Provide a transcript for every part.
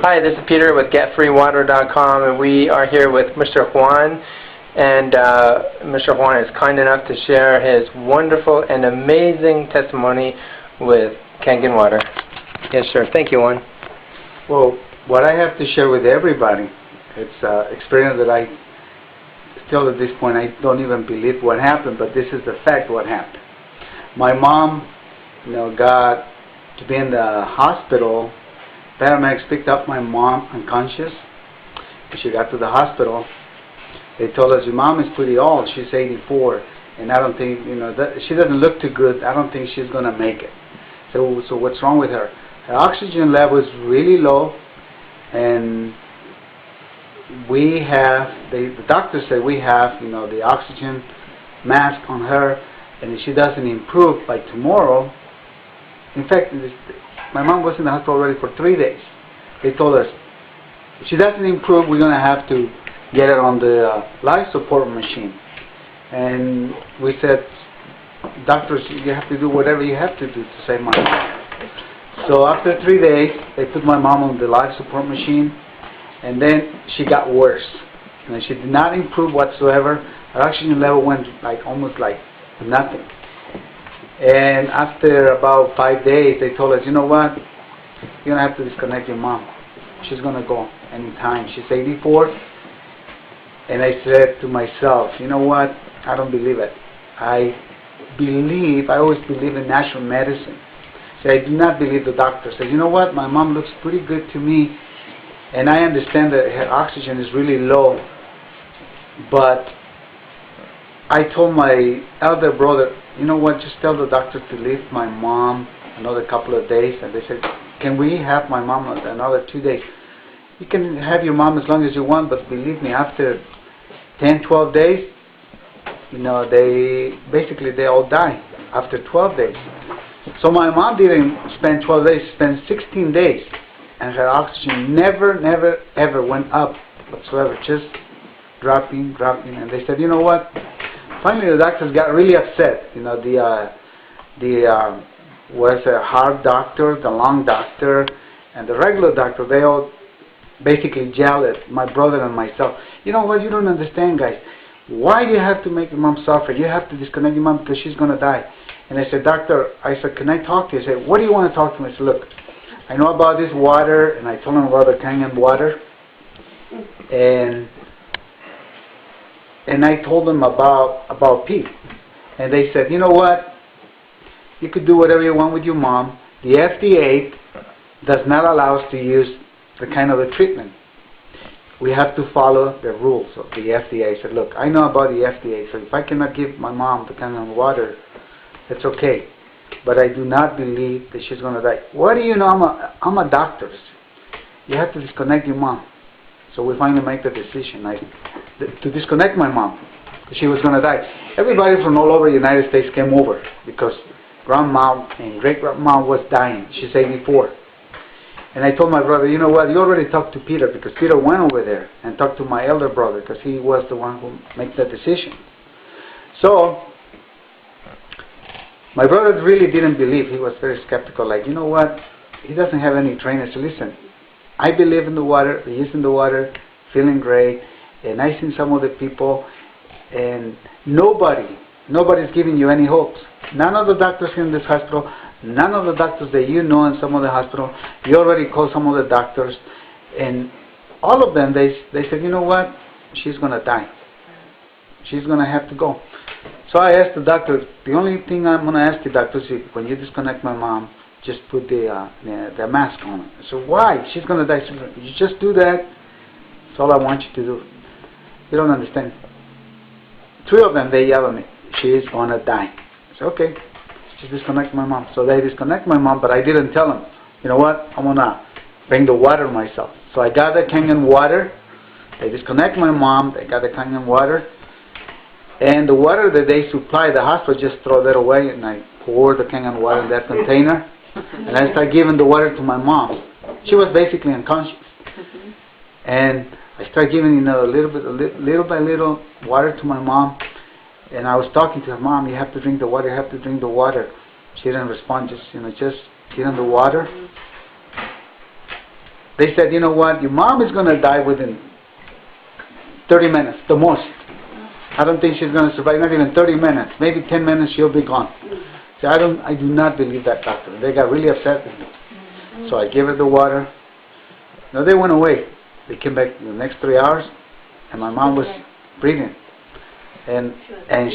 Hi, this is Peter with GetFreeWater.com, and we are here with Mr. Juan. And Mr. Juan is kind enough to share his wonderful and amazing testimony with Kangen water. Yes, sir. Thank you, Juan. Well, what I have to share with everybody, it's an experience that I still at this point I don't even believe what happened, but this is the fact what happened. My mom, got to be in the hospital. Paramedics picked up my mom unconscious. When she got to the hospital, they told us, your mom is pretty old. She's 84, and I don't think, she doesn't look too good. I don't think she's going to make it. So what's wrong with her? Her oxygen level is really low, and we have, the doctor said we have, the oxygen mask on her, and if she doesn't improve by tomorrow, in fact, my mom was in the hospital already for 3 days. They told us, if she doesn't improve, we're going to have to get her on the life support machine. And we said, doctors, you have to do whatever you have to do to save my mom. So after 3 days, they put my mom on the life support machine, and then she got worse. And she did not improve whatsoever. Her oxygen level went almost like nothing. And after about 5 days, they told us, you know what? You're going to have to disconnect your mom. She's going to go anytime. She's 84. And I said to myself, you know what? I don't believe it. I always believe in natural medicine. So I do not believe the doctor. Said, you know what? My mom looks pretty good to me. And I understand that her oxygen is really low. But I told my elder brother, you know what, just tell the doctor to leave my mom another couple of days. And they said, can we have my mom another 2 days? You can have your mom as long as you want, but believe me, after 10, 12 days, they all die after 12 days. So my mom didn't spend 12 days, she spent 16 days. And her oxygen never, ever went up whatsoever, just dropping. And they said, you know what? Finally, the doctors got really upset. Was a heart doctor, the lung doctor, and the regular doctor. They all basically yelled at my brother and myself. You know what? You don't understand, guys. Why do you have to make your mom suffer? You have to disconnect your mom because she's going to die. And I said, doctor, can I talk to you? I said, what do you want to talk to me? I said, look, I know about this water, and I told him about the Kangen water. And I told them about Pete. And they said, you know what? You could do whatever you want with your mom. The FDA does not allow us to use the kind of the treatment. We have to follow the rules of the FDA. I said, look, I know about the FDA, so if I cannot give my mom the Kangen water, it's okay. But I do not believe that she's going to die. What do you know? I'm a doctor. You have to disconnect your mom. So we finally make the decision to disconnect my mom. She was going to die. Everybody from all over the United States came over because grandma and great-grandma was dying. She's 84. And I told my brother, you know what, you already talked to Peter, because Peter went over there and talked to my elder brother because he was the one who made the decision. So my brother really didn't believe. He was very skeptical, you know what, he doesn't have any training. So listen, I believe in the water, he's in the water, feeling great, and I seen some of the people, and nobody's giving you any hopes. None of the doctors in this hospital, none of the doctors that you know in some of the hospital, you already called some of the doctors, and all of them, they said, you know what, she's going to die. She's going to have to go. So I asked the doctor, the only thing I'm going to ask you, doctor, is when you disconnect my mom, just put the mask on. So why? She's going to die. So you just do that. That's all I want you to do. You don't understand. 3 of them, they yell at me, she's going to die. I said, okay, just disconnect my mom. So they disconnect my mom, but I didn't tell them, you know what, I'm going to bring the water myself. So I got the Kangen water. They disconnect my mom. They got the Kangen water. And the water that they supply the hospital, just throw that away, and I pour the Kangen water in that container. And I start giving the water to my mom. She was basically unconscious. And I started giving little by little water to my mom. And I was talking to her, Mom, you have to drink the water, you have to drink the water. She didn't respond, just give them the water. they said, you know what, your mom is going to die within 30 minutes, the most. I don't think she's going to survive, not even 30 minutes. Maybe 10 minutes she'll be gone. So I do not believe that, doctor. They got really upset with me. So I gave her the water. No, they went away. They came back in the next 3 hours, and my mom was breathing. And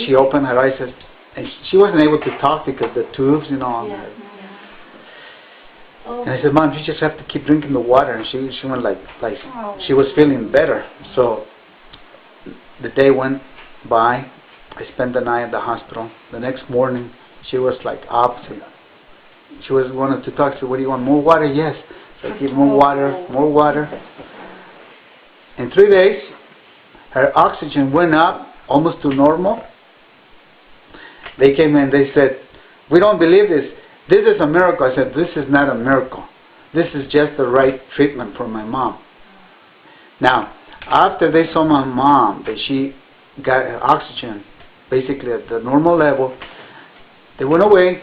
she opened her eyes, and she wasn't able to talk because the tubes, you know, on her. And I said, Mom, you just have to keep drinking the water. And she went like she was feeling better. So the day went by. I spent the night at the hospital. The next morning, she was like opposite. She was wanted to talk. She said, what do you want? More water? Yes. So I give more water, more water. In 3 days, her oxygen went up almost to normal. They came in, they said, we don't believe this. This is a miracle. I said, this is not a miracle. This is just the right treatment for my mom. Now, after they saw my mom, that she got her oxygen basically at the normal level, they went away.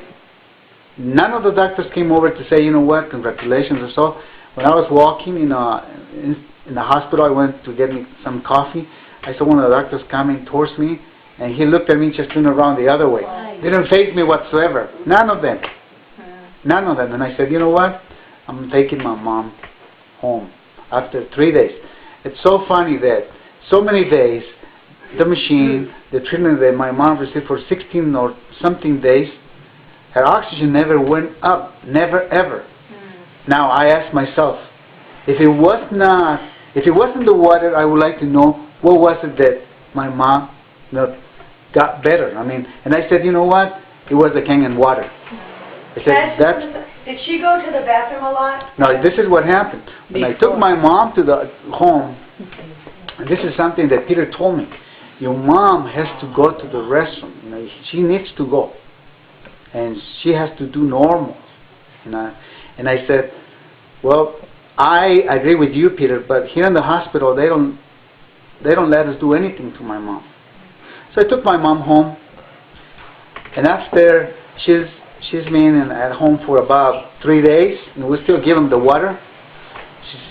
None of the doctors came over to say, you know what, congratulations or so. When I was walking in the hospital, I went to get me some coffee. I saw one of the doctors coming towards me, and he looked at me, just turned around the other way. Didn't faze me whatsoever. None of them. None of them. And I said, you know what? I'm taking my mom home after 3 days. It's so funny that so many days, the machine, the treatment that my mom received for 16 or something days, her oxygen never went up. Never, ever. Now, I ask myself, if it wasn't the water, I would like to know what was it that my mom got better. I mean, and I said, you know what? It was the Kangen water. I said, did she go to the bathroom a lot? No, this is what happened. When I took my mom to the home, and this is something that Peter told me, your mom has to go to the restroom. You know, she needs to go. And she has to do normal. And I said, well, I agree with you, Peter, but here in the hospital, they don't let us do anything to my mom. So I took my mom home, and after she's been at home for about 3 days, and we still give them the water.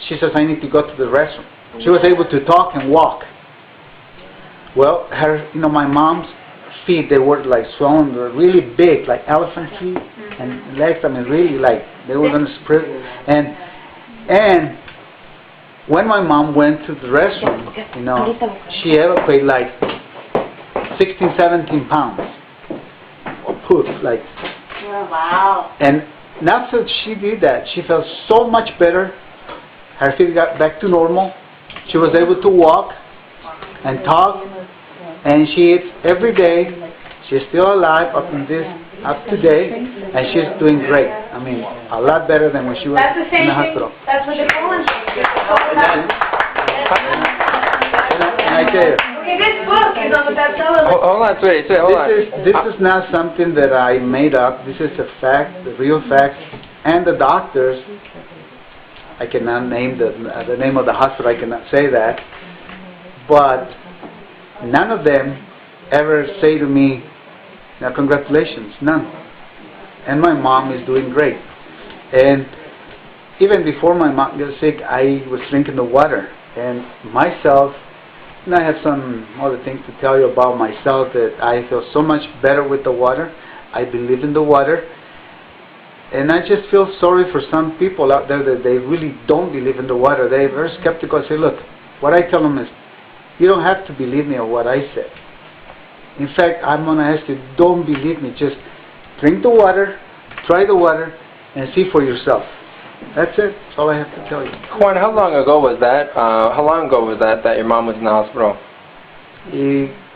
She says, I need to go to the restroom. She was able to talk and walk. Well, my mom's feet, they were like swollen, they were really big, like elephant feet, and legs, I mean, really like they were going to spread. And when my mom went to the restroom, she evacuated like 16, 17 pounds of poop, like. Wow. And after she did that, she felt so much better. Her feet got back to normal. She was able to walk and talk, and she eats every day. She's still alive up to date, and she's doing great. I mean, a lot better than when she was in the hospital. That's what the colon thing. And I tell you, okay, this book is on the bestseller list. Hold on, sweetie, hold on. This is not something that I made up. This is a fact, the real facts. And the doctors, I cannot name the name of the hospital, I cannot say that. But none of them ever say to me, now congratulations, none. And my mom is doing great. And even before my mom got sick, I was drinking the water. And myself, and I have some other things to tell you about myself, that I feel so much better with the water. I believe in the water. And I just feel sorry for some people out there that they really don't believe in the water. They're very skeptical. I say, look, what I tell them is, you don't have to believe me on what I said. In fact, I'm going to ask you, don't believe me. Just drink the water, try the water, and see for yourself. That's it. That's all I have to tell you. Juan, how long ago was that? How long ago was that your mom was in the hospital?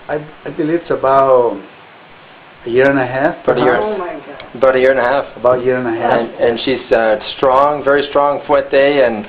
I believe it's about a year and a half. About a year. Oh my God. About a year and a half. About a year and a half. And she's strong, very strong, fuerte, and